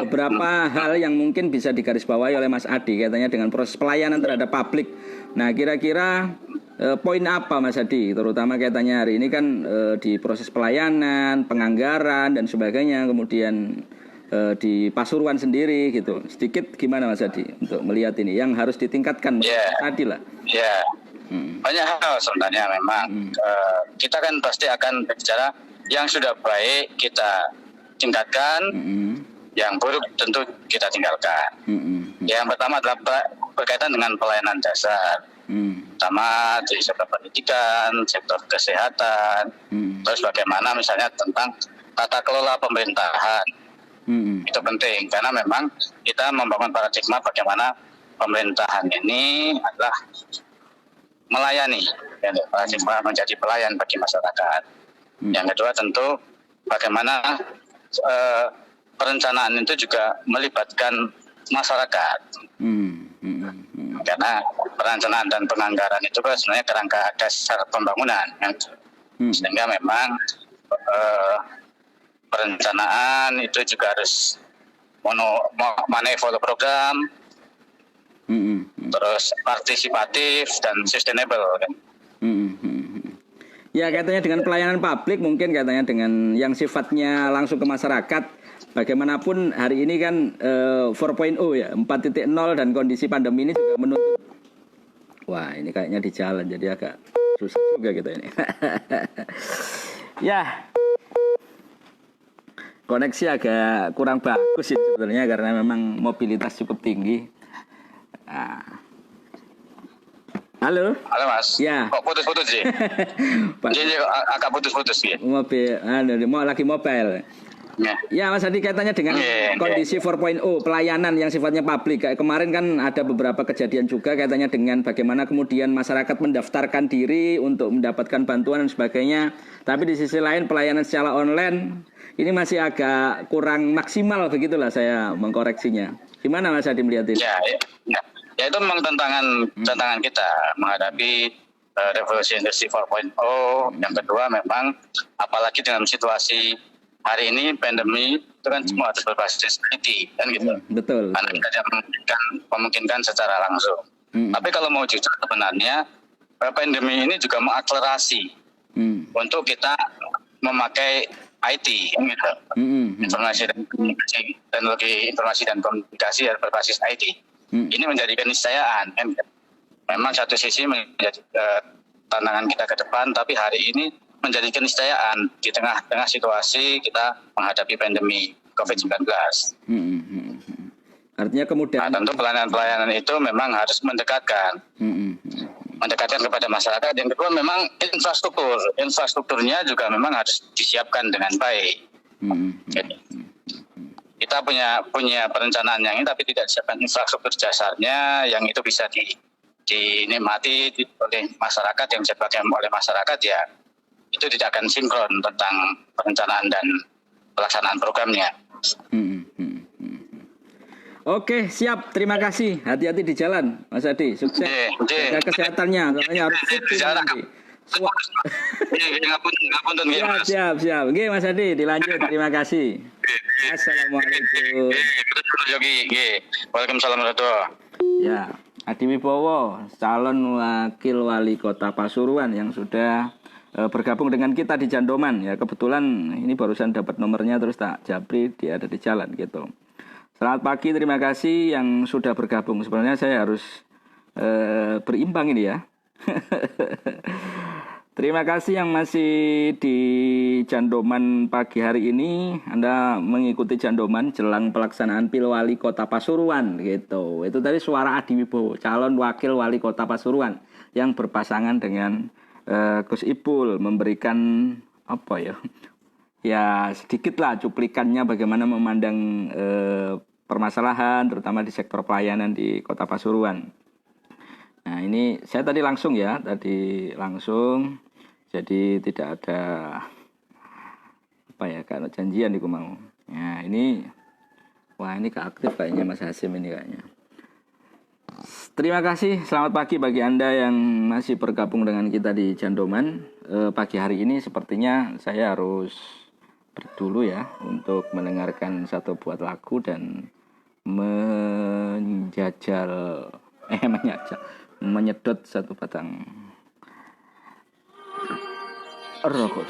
[SPEAKER 3] beberapa hal yang mungkin bisa digarisbawahi oleh Mas Adi katanya dengan proses pelayanan terhadap publik. Nah kira-kira poin apa Mas Adi terutama kaitannya hari ini kan di proses pelayanan, penganggaran dan sebagainya, kemudian di Pasuruan sendiri gitu. Sedikit gimana Mas Adi untuk melihat ini yang harus ditingkatkan Mas Adi lah.
[SPEAKER 5] Banyak hal sebenarnya memang kita kan pasti akan berbicara yang sudah baik kita tingkatkan, yang buruk tentu kita tinggalkan. Yang pertama adalah berkaitan dengan pelayanan dasar, pertama di sektor pendidikan, sektor kesehatan, terus bagaimana misalnya tentang tata kelola pemerintahan. Itu penting karena memang kita membangun paradigma bagaimana pemerintahan ini adalah melayani, paradigma menjadi pelayan bagi masyarakat. Yang kedua tentu bagaimana perencanaan itu juga melibatkan masyarakat. Karena perencanaan dan penganggaran itu kan sebenarnya kerangka dasar pembangunan. Sehingga memang perencanaan itu juga harus follow program, terus partisipatif dan sustainable kan.
[SPEAKER 3] Ya katanya dengan pelayanan publik mungkin katanya dengan yang sifatnya langsung ke masyarakat. Bagaimanapun hari ini kan 4.0 ya 4.0 dan kondisi pandemi ini juga menuntut. Wah ini kayaknya di jalan jadi agak susah juga gitu ini. Ya koneksi agak kurang bagus sih sebenarnya karena memang mobilitas cukup tinggi. Halo
[SPEAKER 5] Mas.
[SPEAKER 3] Ya.
[SPEAKER 5] Kok putus-putus sih? Jadi agak putus-putus ya.
[SPEAKER 3] Mau lagi mobile. Ya Mas Adi kaitannya dengan kondisi 4.0 pelayanan yang sifatnya publik. Kayak kemarin kan ada beberapa kejadian juga kaitannya dengan bagaimana kemudian masyarakat mendaftarkan diri untuk mendapatkan bantuan dan sebagainya. Tapi di sisi lain pelayanan secara online ini masih agak kurang maksimal begitulah saya mengkoreksinya. Gimana Mas Adi melihat ini?
[SPEAKER 5] Ya itu memang tantangan kita menghadapi revolusi industri 4.0. Yang kedua memang apalagi dalam situasi hari ini pandemi itu kan semua harus berbasis IT kan gitu.
[SPEAKER 3] Betul.
[SPEAKER 5] Karena kita tidak memungkinkan secara langsung. Tapi kalau mau jujur sebenarnya pandemi ini juga mengakselerasi untuk kita memakai IT gitu. Informasi dan komunikasi, teknologi informasi dan komunikasi berbasis IT. Ini menjadi keniscayaan kan. Memang satu sisi menjadi tantangan kita ke depan, tapi hari ini menjadi keniscayaan di tengah-tengah situasi kita menghadapi pandemi COVID-19.
[SPEAKER 3] Artinya kemudian
[SPEAKER 5] tentu pelayanan-pelayanan itu memang harus mendekatkan kepada masyarakat. Yang kedua memang infrastrukturnya juga memang harus disiapkan dengan baik. Jadi, kita punya perencanaan yang ini tapi tidak disiapkan infrastruktur dasarnya yang itu bisa dinikmati oleh masyarakat, yang dipakai oleh masyarakat ya itu tidak akan sinkron tentang perencanaan dan pelaksanaan programnya.
[SPEAKER 3] Oke, siap. Terima kasih. Hati-hati di jalan, Mas Adi. Sukses. Jaga kesehatannya. Soalnya harus fit
[SPEAKER 5] Di jalan.
[SPEAKER 3] nanti.
[SPEAKER 5] Ngapunten nggih, Mas.
[SPEAKER 3] Siap. Oke, Mas Adi, dilanjut. Terima kasih. Assalamualaikum.
[SPEAKER 5] Waalaikumsalam warahmatullahi wabarakatuh.
[SPEAKER 3] Ya, Adi Wibowo, calon wakil wali kota Pasuruan yang sudah bergabung dengan kita di Jandoman. Ya, kebetulan ini barusan dapat nomornya terus tak japri, dia ada di jalan gitu. Selamat pagi, terima kasih yang sudah bergabung. Sebenarnya saya harus berimbang ini ya. Terima kasih yang masih di Jandoman pagi hari ini. Anda mengikuti Jandoman jelang pelaksanaan Pilwali Kota Pasuruan gitu. Itu tadi suara Adi Wibowo, calon wakil wali kota Pasuruan yang berpasangan dengan Gus Ipul, memberikan apa ya? Ya sedikit lah cuplikannya bagaimana memandang permasalahan terutama di sektor pelayanan di Kota Pasuruan. Nah ini saya tadi langsung jadi tidak ada apa ya kalau janjian aku mau. Nah ini keaktif kayaknya Mas Hasim ini kayaknya. Terima kasih, selamat pagi bagi Anda yang masih bergabung dengan kita di Jandoman. Pagi hari ini sepertinya saya harus dulu ya untuk mendengarkan satu buat lagu dan menyedot satu batang rokok.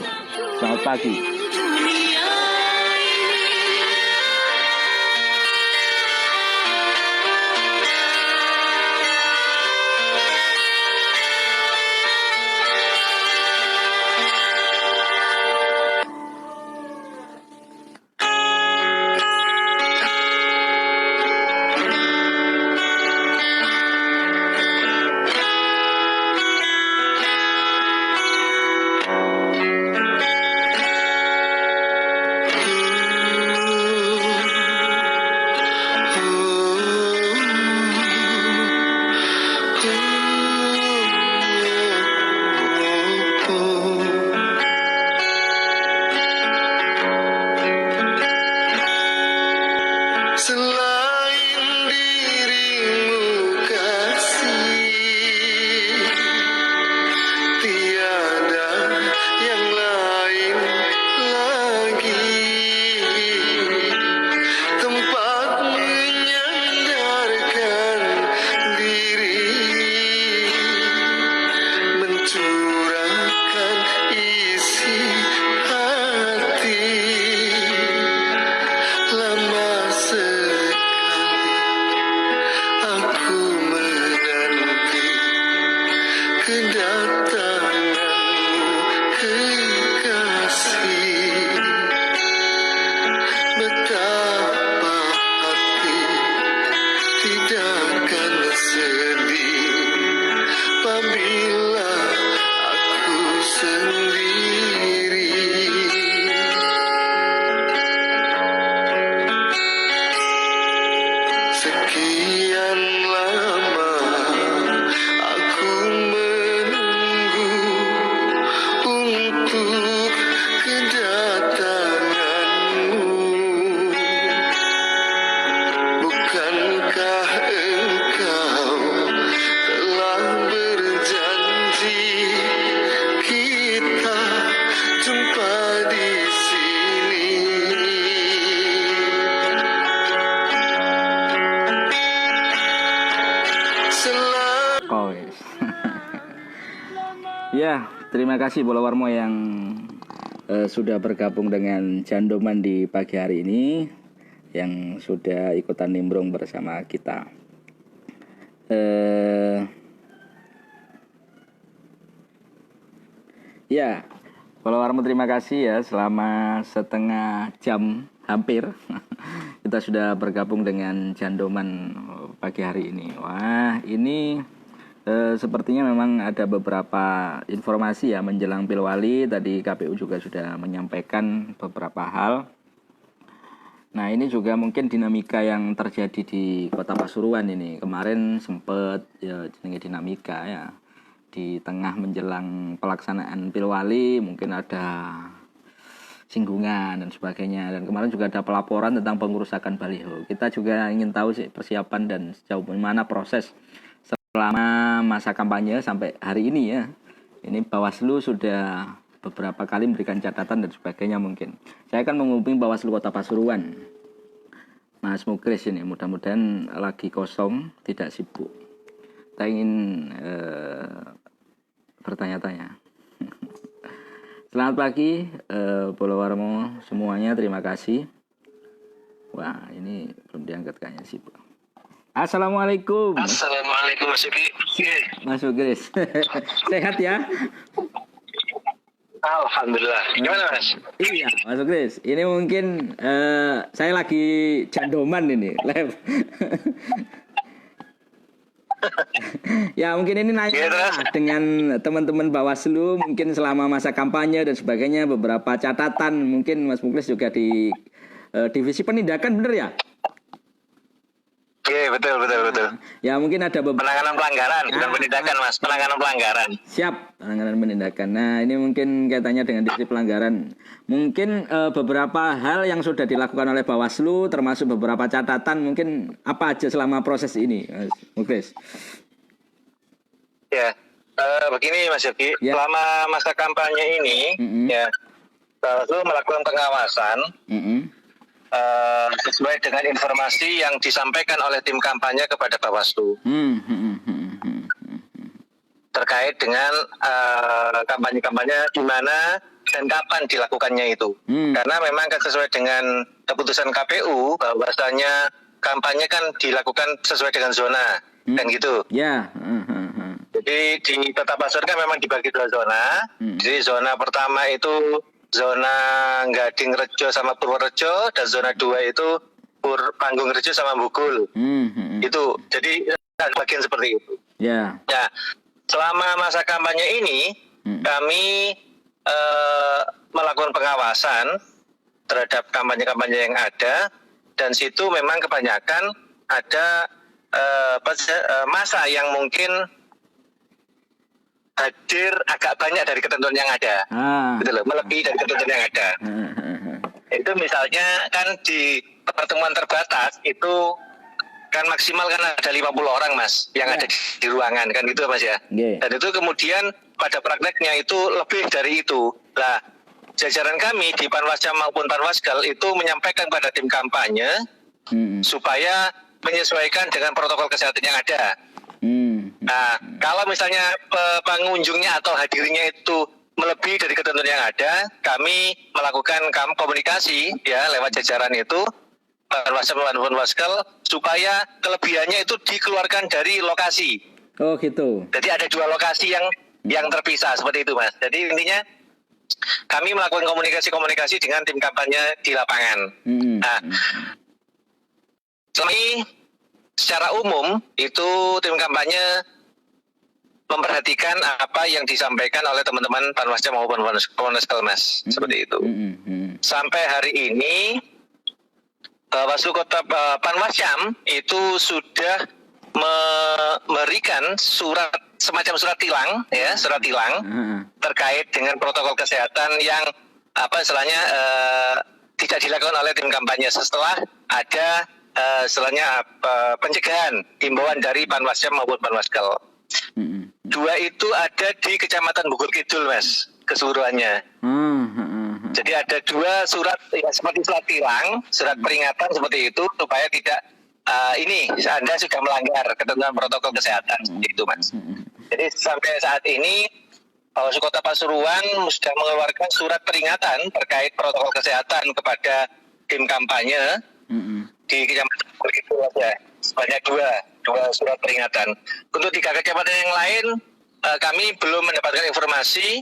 [SPEAKER 3] Selamat pagi.
[SPEAKER 1] dunia
[SPEAKER 2] Selain dirimu kasih, tiada yang lain lagi tempat menyandarkan diri, mencurahkan isi hati. Lama sekali aku menanti kedatanganmu kekasih. Betapa hati tidak akan sedih apabila aku sendiri. Sekian lama aku menunggu untuk kedatanganmu. Bukankah engkau telah berjanji kita jumpa di sini?
[SPEAKER 3] Kowes. Ya, terima kasih Bola Warmo yang sudah bergabung dengan Jandoman di pagi hari ini, yang sudah ikutan nimbrung bersama kita. Ya, Bola Warmo terima kasih ya, selama setengah jam hampir kita sudah bergabung dengan Jandoman pagi hari ini. Wah, ini sepertinya memang ada beberapa informasi ya menjelang Pilwali. Tadi KPU juga sudah menyampaikan beberapa hal. Nah ini juga mungkin dinamika yang terjadi di Kota Pasuruan ini. Kemarin sempat ya jenenge dinamika ya. Di tengah menjelang pelaksanaan Pilwali mungkin ada singgungan dan sebagainya. Dan kemarin juga ada pelaporan tentang pengerusakan baliho. Kita juga ingin tahu sih persiapan dan sejauh mana proses selama masa kampanye sampai hari ini ya. Ini Bawaslu sudah beberapa kali memberikan catatan dan sebagainya mungkin. Saya akan menghubungi Bawaslu Kota Pasuruan. Mas Mukris ini mudah-mudahan lagi kosong, tidak sibuk. Kita ingin bertanya-tanya. Selamat pagi, Polowarmo semuanya, terima kasih. Wah, ini belum diangkat kayaknya sih, Pak. Assalamualaikum.
[SPEAKER 5] Assalamualaikum Mas Yuki.
[SPEAKER 3] Mas Ugris. Sehat ya?
[SPEAKER 5] Alhamdulillah. Gimana Mas?
[SPEAKER 3] Iya, Mas Ugris. Ini mungkin saya lagi jandoman ini, live. Ya mungkin ini nanya dengan teman-teman Bawaslu mungkin selama masa kampanye dan sebagainya, beberapa catatan mungkin Mas Muklis juga di divisi penindakan, bener ya?
[SPEAKER 5] Iya betul.
[SPEAKER 3] Ya mungkin ada
[SPEAKER 5] penanganan pelanggaran, bukan penindakan Mas, penanganan pelanggaran.
[SPEAKER 3] Siap, penanganan penindakan. Nah ini mungkin kaitannya dengan divisi pelanggaran. Mungkin beberapa hal yang sudah dilakukan oleh Bawaslu, termasuk beberapa catatan, mungkin apa aja selama proses ini, Mas Muklis?
[SPEAKER 5] Ya, begini Mas Yogi,
[SPEAKER 3] ya.
[SPEAKER 5] Selama masa kampanye ini, ya Bawaslu melakukan pengawasan sesuai dengan informasi yang disampaikan oleh tim kampanye kepada Bawaslu terkait dengan kampanye-kampanye di mana dan kapan dilakukannya itu. Karena memang kan sesuai dengan keputusan KPU bahwasanya kampanye kan dilakukan sesuai dengan zona, kan gitu.
[SPEAKER 3] Ya.
[SPEAKER 5] Jadi di Kota Pasuruan kan memang dibagi 2 zona. Jadi zona pertama itu zona Gading Rejo sama Purworejo, dan zona 2 itu Panggung Rejo sama Bugul. Itu jadi bagian seperti itu.
[SPEAKER 3] Ya.
[SPEAKER 5] Ya, selama masa kampanye ini kami melakukan pengawasan terhadap kampanye-kampanye yang ada, dan situ memang kebanyakan ada masa yang mungkin hadir agak banyak dari ketentuan yang ada, gitu loh, melebihi dari ketentuan yang ada. Itu misalnya kan di pertemuan terbatas itu kan maksimal kan ada 50 orang Mas yang ada di ruangan, kan gitu Mas ya. Dan itu kemudian pada prakteknya itu lebih dari itu. Nah, jajaran kami di Panwascam maupun Panwaskal itu menyampaikan pada tim kampanye supaya menyesuaikan dengan protokol kesehatan yang ada. Nah, kalau misalnya pengunjungnya atau hadirnya itu melebihi dari ketentuan yang ada, kami melakukan komunikasi ya lewat jajaran itu Panwascam maupun Panwaskal supaya kelebihannya itu dikeluarkan dari lokasi.
[SPEAKER 3] Oh gitu.
[SPEAKER 5] Jadi ada 2 lokasi yang terpisah seperti itu Mas. Jadi intinya kami melakukan komunikasi dengan tim kampanye di lapangan. Nah, ini secara umum itu tim kampanye memperhatikan apa yang disampaikan oleh teman-teman Panwascam maupun Panwaskal Mas, seperti itu. Sampai hari ini Bawaslu Kota Panwascam itu sudah memberikan semacam surat tilang ya, surat tilang terkait dengan protokol kesehatan yang istilahnya tidak dilakukan oleh tim kampanye setelah ada istilahnya pencegahan himbauan dari Panwascam maupun Panwaskal. 2 itu ada di Kecamatan Bogor Kidul Mas, keseluruhannya. Jadi ada 2 surat ya, seperti surat tilang, surat peringatan seperti itu supaya tidak ini Anda sudah melanggar ketentuan protokol kesehatan itu Mas. Jadi sampai saat ini Bawaslu Kota Pasuruan sudah mengeluarkan surat peringatan terkait protokol kesehatan kepada tim kampanye di Kecamatan Bogor Kidul saja. Sebanyak 2 surat peringatan. Untuk 3 kecamatan yang lain kami belum mendapatkan informasi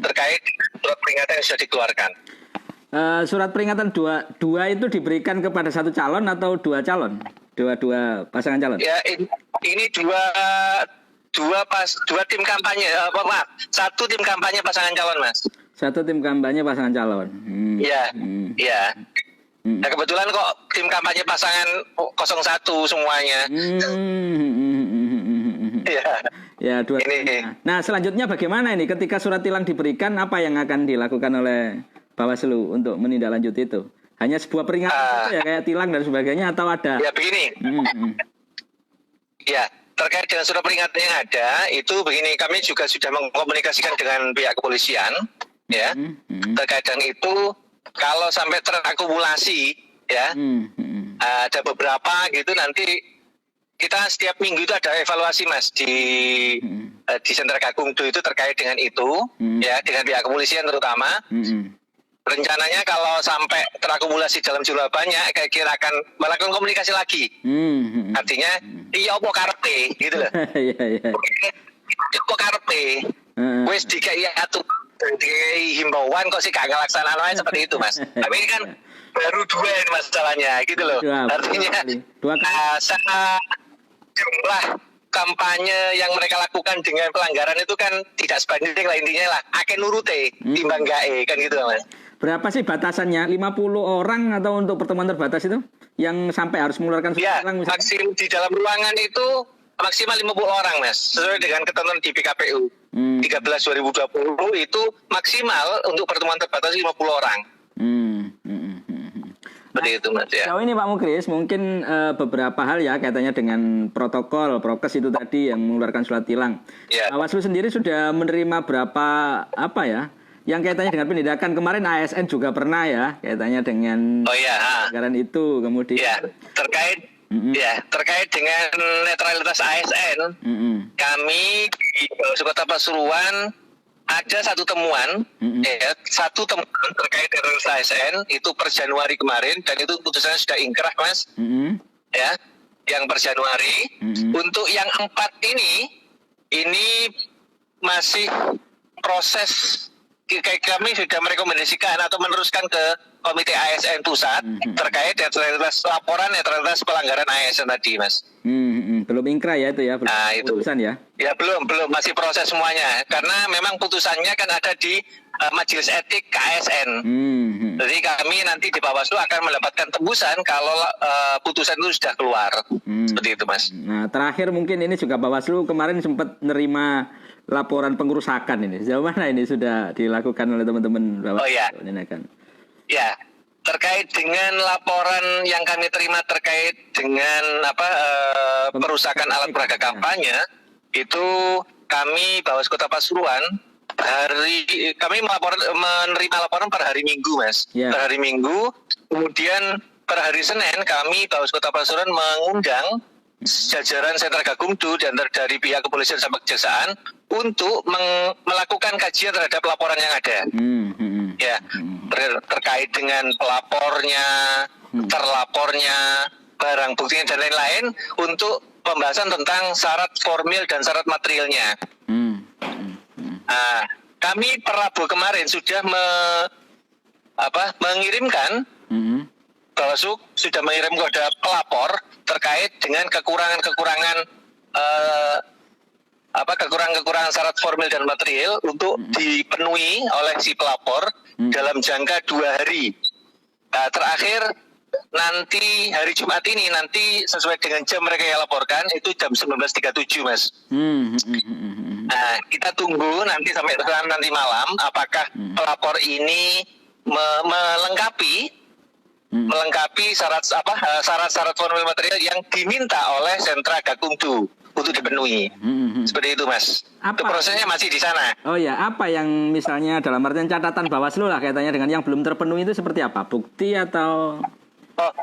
[SPEAKER 5] terkait surat peringatan yang sudah dikeluarkan.
[SPEAKER 3] Surat peringatan dua itu diberikan kepada 1 calon atau 2 calon? Dua pasangan calon?
[SPEAKER 5] Ya, ini dua tim kampanye, maaf, 1 tim kampanye pasangan calon Mas.
[SPEAKER 3] 1 tim kampanye pasangan calon.
[SPEAKER 5] Iya, iya. Nah, kebetulan kok tim kampanye pasangan 01 semuanya. Iya.
[SPEAKER 3] Ya, 2.
[SPEAKER 5] Ini.
[SPEAKER 3] Nah, selanjutnya bagaimana ini? Ketika surat tilang diberikan, apa yang akan dilakukan oleh Bawaslu untuk menindaklanjuti itu? Hanya sebuah peringatan saja ya, kayak tilang dan sebagainya, atau ada?
[SPEAKER 6] Ya begini, ya terkait dengan surat peringatan yang ada itu begini, kami juga sudah mengkomunikasikan dengan pihak kepolisian, ya terkait dengan itu. Kalau sampai terakumulasi, ya ada beberapa gitu, nanti kita setiap minggu itu ada evaluasi Mas di Sentra Gakumdu itu terkait dengan itu, ya dengan pihak kepolisian terutama. Rencananya kalau sampai terakumulasi dalam jumlah banyak, kayak kira akan melakukan komunikasi lagi. Artinya, iya apa karepe, gitu loh.
[SPEAKER 3] Iya.
[SPEAKER 6] Apa karepe, wes dikai aturan, dikai himbauan kok sih gak ngelaksanain seperti itu Mas. Tapi ini kan baru 2 ini masalahnya, gitu loh. Artinya, jumlah kampanye yang mereka lakukan dengan pelanggaran itu kan tidak sebanding lah, intinya lah akeh nurute timbang gae kan gitu Mas.
[SPEAKER 3] Berapa sih batasannya? 50 orang atau untuk pertemuan terbatas itu yang sampai harus mengeluarkan
[SPEAKER 6] ya,
[SPEAKER 3] tilang misalnya?
[SPEAKER 6] maksimum di dalam ruangan itu maksimal 50 orang Mas, sesuai dengan ketentuan di PKPU 13/2020 itu maksimal untuk pertemuan terbatas 50 orang. Seperti itu Mas ya.
[SPEAKER 3] Sejauh ini Pak Mukris, mungkin beberapa hal ya kaitannya dengan protokol, prokes itu tadi yang mengeluarkan surat tilang.
[SPEAKER 6] Ya.
[SPEAKER 3] Bawaslu sendiri sudah menerima berapa yang kaitannya dengan penindakan. Kemarin ASN juga pernah ya kaitannya dengan pelanggaran itu. Kemudian
[SPEAKER 6] ya, terkait dengan netralitas ASN, kami di Kota Pasuruan ada satu temuan, satu temuan terkait netralitas ASN itu per Januari kemarin, dan itu putusannya sudah ingkrah Mas, ya, yang per Januari. Untuk yang 4 ini masih proses. Kami sudah merekomendasikan atau meneruskan ke Komite ASN Pusat terkait laporan netralitas pelanggaran ASN tadi Mas.
[SPEAKER 3] Belum ingkrah ya itu ya?
[SPEAKER 6] Nah itu.
[SPEAKER 3] Putusan ya? Ya
[SPEAKER 6] belum, masih proses semuanya. Karena memang putusannya kan ada di Majelis Etik KASN. Jadi kami nanti di Bawaslu akan mendapatkan tembusan kalau putusan itu sudah keluar. Seperti itu Mas.
[SPEAKER 3] Nah terakhir mungkin ini juga Bawaslu kemarin sempat nerima laporan pengerusakan ini. Sejauh mana ini sudah dilakukan oleh teman-teman Bawaslu?
[SPEAKER 6] Oh ya. Ya, terkait dengan laporan yang kami terima terkait dengan perusakan alat peraga kampanye, itu kami Bawaslu Kota Pasuruan kami menerima laporan per hari Minggu Mas. Per hari Minggu, kemudian per hari Senin kami Bawaslu Kota Pasuruan mengundang jajaran Sentra Gakumdu dan dari pihak kepolisian sampai kejaksaan untuk melakukan kajian terhadap laporan yang ada. Ya, terkait dengan pelapornya, terlapornya, barang buktinya dan lain-lain untuk pembahasan tentang syarat formil dan syarat materialnya. Nah, kami per Rabu kemarin sudah mengirimkan Bawaslu sudah mengirim kepada pelapor terkait dengan kekurangan-kekurangan syarat formil dan material untuk dipenuhi oleh si pelapor dalam jangka 2 hari. Nah, terakhir nanti hari Jumat ini nanti sesuai dengan jam mereka yang laporkan itu jam 19.37 Mas. Nah, kita tunggu nanti sampai nanti malam apakah pelapor ini melengkapi syarat formil material yang diminta oleh Sentra Gakumdu untuk dipenuhi. Seperti itu Mas. Itu prosesnya masih di sana.
[SPEAKER 3] Oh ya, apa yang misalnya dalam artian catatan Bawaslu lah kaitannya dengan yang belum terpenuhi itu seperti apa? Bukti atau?
[SPEAKER 6] Oh,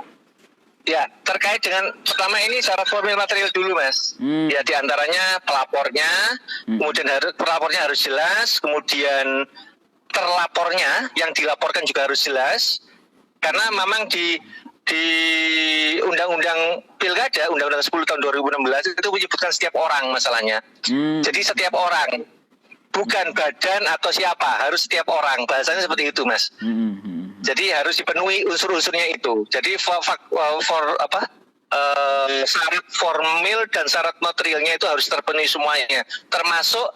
[SPEAKER 6] ya terkait dengan pertama ini syarat formil material dulu Mas. Ya diantaranya pelapornya, kemudian pelapornya harus jelas, kemudian terlapornya yang dilaporkan juga harus jelas. Karena memang di Undang-Undang Pilkada, Undang-Undang 10 tahun 2016 itu menyebutkan setiap orang masalahnya. Jadi setiap orang, bukan badan atau siapa, harus setiap orang. Bahasanya seperti itu Mas. Jadi harus dipenuhi unsur-unsurnya itu. Jadi syarat formil dan syarat materialnya itu harus terpenuhi semuanya, termasuk